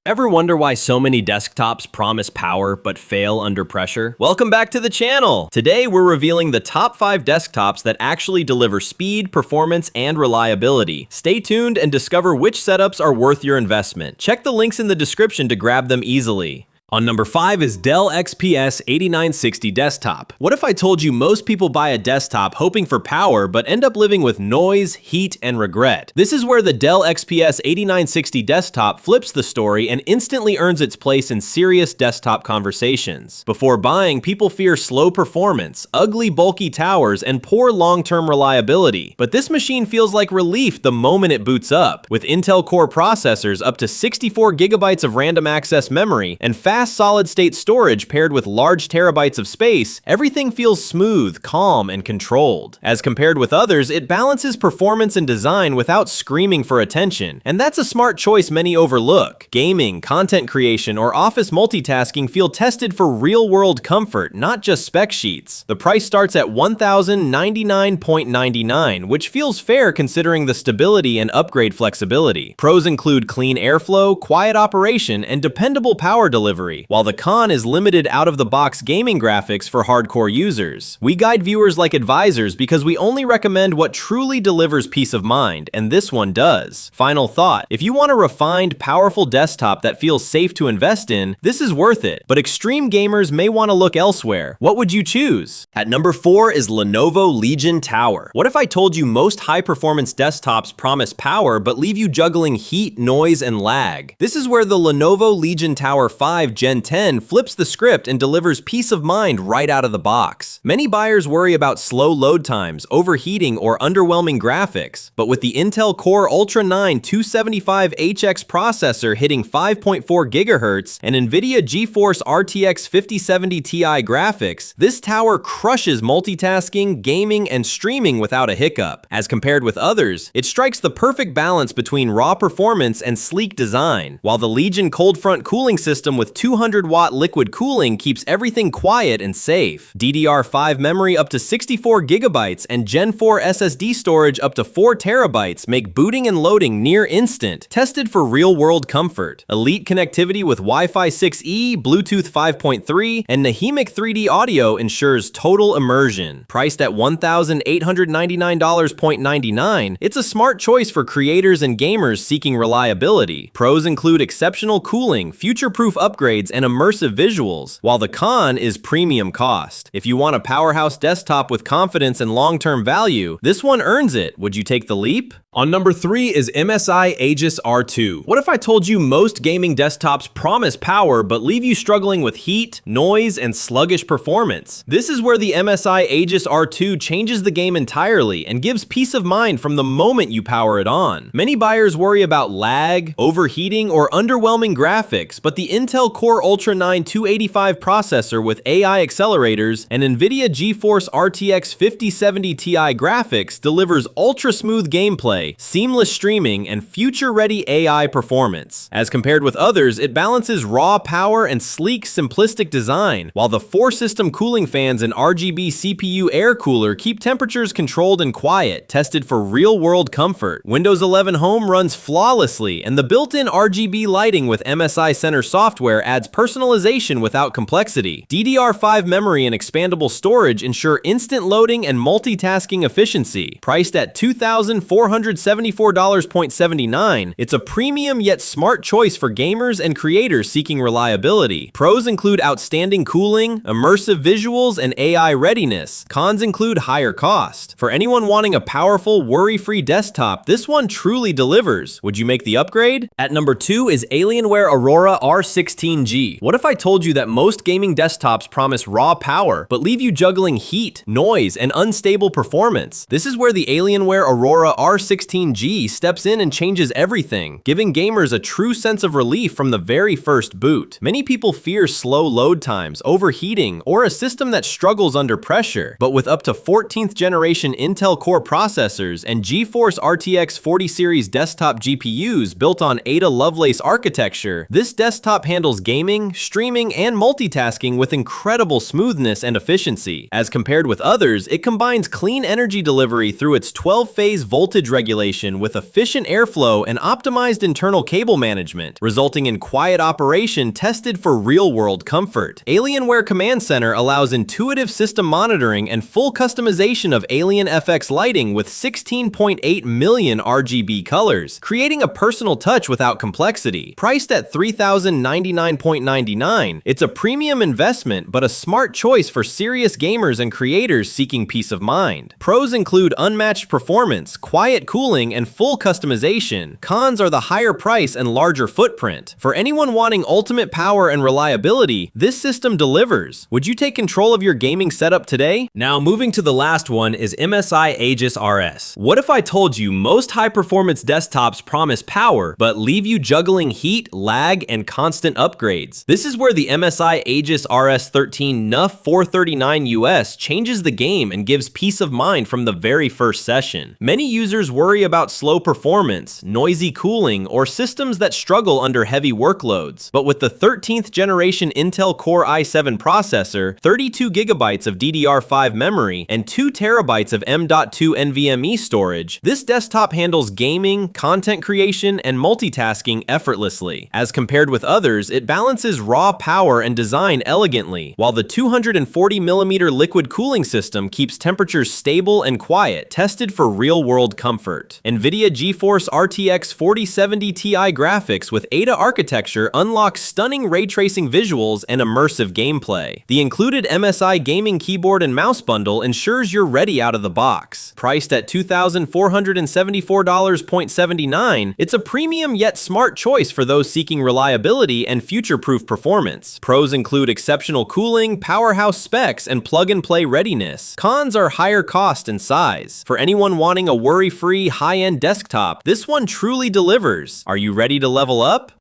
Ever wonder why so many desktops promise power but fail under pressure? Welcome back to the channel! Today we're revealing the top 5 desktops that actually deliver speed, performance, and reliability. Stay tuned and discover which setups are worth your investment. Check the links in the description to grab them easily. On number 5 is Dell XPS 8960 desktop. What if I told you most people buy a desktop hoping for power but end up living with noise, heat, and regret? This is where the Dell XPS 8960 desktop flips the story and instantly earns its place in serious desktop conversations. Before buying, people fear slow performance, ugly bulky towers, and poor long-term reliability. But this machine feels like relief the moment it boots up. With Intel Core processors up to 64 gigabytes of random access memory and fast solid-state storage paired with large terabytes of space, everything feels smooth, calm, and controlled. As compared with others, it balances performance and design without screaming for attention, and that's a smart choice many overlook. Gaming, content creation, or office multitasking feel tested for real-world comfort, not just spec sheets. The price starts at $1,099.99, which feels fair considering the stability and upgrade flexibility. Pros include clean airflow, quiet operation, and dependable power delivery, while the con is limited out-of-the-box gaming graphics for hardcore users. We guide viewers like advisors because we only recommend what truly delivers peace of mind, and this one does. Final thought, if you want a refined, powerful desktop that feels safe to invest in, this is worth it, but extreme gamers may want to look elsewhere. What would you choose? At number 4 is Lenovo Legion Tower. What if I told you most high-performance desktops promise power but leave you juggling heat, noise, and lag? This is where the Lenovo Legion Tower 5 Gen 10 flips the script and delivers peace of mind right out of the box. Many buyers worry about slow load times, overheating, or underwhelming graphics, but with the Intel Core Ultra 9 275HX processor hitting 5.4 GHz and NVIDIA GeForce RTX 5070 Ti graphics, this tower crushes multitasking, gaming, and streaming without a hiccup. As compared with others, it strikes the perfect balance between raw performance and sleek design, while the Legion cold front cooling system with 200-watt liquid cooling keeps everything quiet and safe. DDR5 memory up to 64 gigabytes and Gen 4 SSD storage up to 4 terabytes make booting and loading near instant, tested for real-world comfort. Elite connectivity with Wi-Fi 6E, Bluetooth 5.3, and Nahimic 3D audio ensures total immersion. Priced at $1,899.99, it's a smart choice for creators and gamers seeking reliability. Pros include exceptional cooling, future-proof upgrades, and immersive visuals, while the con is premium cost. If you want a powerhouse desktop with confidence and long-term value, this one earns it. Would you take the leap? On number 3 is MSI Aegis R2. What if I told you most gaming desktops promise power but leave you struggling with heat, noise, and sluggish performance? This is where the MSI Aegis R2 changes the game entirely and gives peace of mind from the moment you power it on. Many buyers worry about lag, overheating, or underwhelming graphics, but the Intel Core Ultra 9 285 processor with AI accelerators and NVIDIA GeForce RTX 5070 Ti graphics delivers ultra-smooth gameplay, seamless streaming, and future-ready AI performance. As compared with others, it balances raw power and sleek, simplistic design, while the 4-system cooling fans and RGB CPU air cooler keep temperatures controlled and quiet, tested for real-world comfort. Windows 11 Home runs flawlessly, and the built-in RGB lighting with MSI Center software adds personalization without complexity. DDR5 memory and expandable storage ensure instant loading and multitasking efficiency. Priced at $2,474.79, it's a premium yet smart choice for gamers and creators seeking reliability. Pros include outstanding cooling, immersive visuals, and AI readiness. Cons include higher cost. For anyone wanting a powerful, worry-free desktop, this one truly delivers. Would you make the upgrade? At number 2 is Alienware Aurora R16 G. What if I told you that most gaming desktops promise raw power, but leave you juggling heat, noise, and unstable performance? This is where the Alienware Aurora R16 G steps in and changes everything, giving gamers a true sense of relief from the very first boot. Many people fear slow load times, overheating, or a system that struggles under pressure, but with up to 14th generation Intel Core processors and GeForce RTX 40 series desktop GPUs built on Ada Lovelace architecture, this desktop handles gaming, streaming, and multitasking with incredible smoothness and efficiency. As compared with others, it combines clean energy delivery through its 12-phase voltage regulation regulation with efficient airflow and optimized internal cable management, resulting in quiet operation tested for real-world comfort. Alienware Command Center allows intuitive system monitoring and full customization of Alien FX lighting with 16.8 million RGB colors, creating a personal touch without complexity. Priced at $3,099.99, it's a premium investment but a smart choice for serious gamers and creators seeking peace of mind. Pros include unmatched performance, quiet cooling, and full customization. Cons are the higher price and larger footprint. For anyone wanting ultimate power and reliability, this system delivers. Would you take control of your gaming setup today? Now, moving to the last one is MSI Aegis RS. What if I told you most high-performance desktops promise power, but leave you juggling heat, lag, and constant upgrades? This is where the MSI Aegis RS13 NUF 439 US changes the game and gives peace of mind from the very first session. Many users worry about slow performance, noisy cooling, or systems that struggle under heavy workloads. But with the 13th generation Intel Core i7 processor, 32 GB of DDR5 memory, and 2 TB of M.2 NVMe storage, this desktop handles gaming, content creation, and multitasking effortlessly. As compared with others, it balances raw power and design elegantly, while the 240mm liquid cooling system keeps temperatures stable and quiet, tested for real-world comfort. NVIDIA GeForce RTX 4070 Ti graphics with Ada architecture unlocks stunning ray tracing visuals and immersive gameplay. The included MSI gaming keyboard and mouse bundle ensures you're ready out of the box. Priced at $2,474.79, it's a premium yet smart choice for those seeking reliability and future-proof performance. Pros include exceptional cooling, powerhouse specs, and plug-and-play readiness. Cons are higher cost and size. For anyone wanting a worry-free, high-end desktop, this one truly delivers. Are you ready to level up?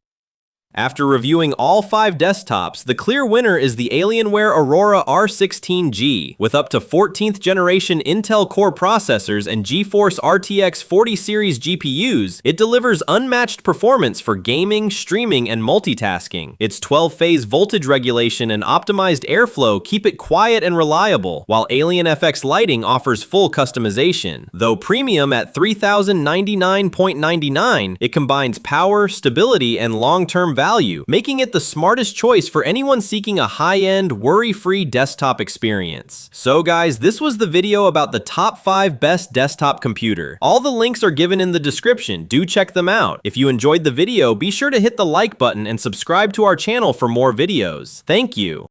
After reviewing all 5 desktops, the clear winner is the Alienware Aurora R16 G. With up to 14th generation Intel Core processors and GeForce RTX 40 series GPUs, it delivers unmatched performance for gaming, streaming, and multitasking. Its 12-phase voltage regulation and optimized airflow keep it quiet and reliable, while Alien FX lighting offers full customization. Though premium at $3,099.99, it combines power, stability, and long-term value, making it the smartest choice for anyone seeking a high-end, worry-free desktop experience. So guys, this was the video about the top 5 best desktop computer. All the links are given in the description. Do check them out. If you enjoyed the video, be sure to hit the like button and subscribe to our channel for more videos. Thank you.